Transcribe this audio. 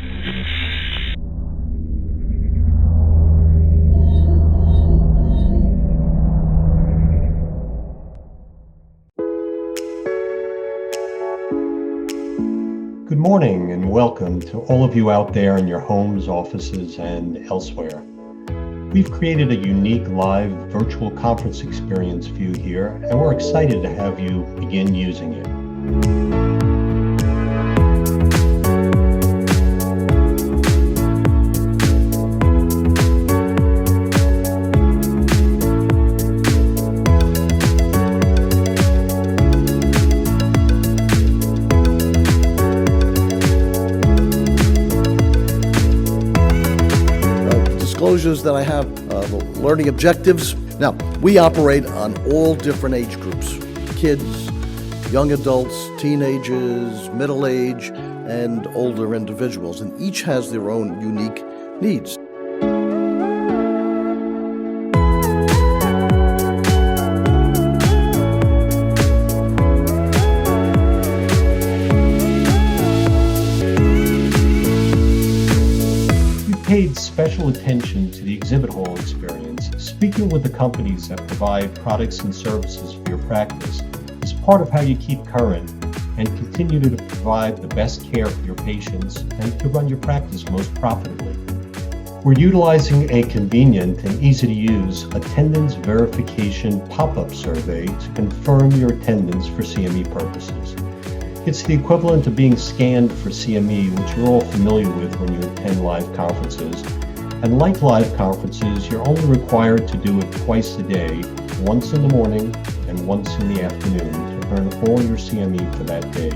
Good morning and welcome to all of you out there in your homes, offices, and elsewhere. We've created a unique live virtual conference experience for you here, and we're excited to have you begin using it. Disclosures that I have, the learning objectives. Now, we operate on all different age groups: kids, young adults, teenagers, middle age, and older individuals, and each has their own unique needs. Paid special attention to the exhibit hall experience, speaking with the companies that provide products and services for your practice is part of how you keep current and continue to provide the best care for your patients and to run your practice most profitably. We're utilizing a convenient and easy-to-use attendance verification pop-up survey to confirm your attendance for CME purposes. It's the equivalent of being scanned for CME, which you're all familiar with when you attend live conferences. And like live conferences, you're only required to do it twice a day, once in the morning and once in the afternoon, to earn all your CME for that day.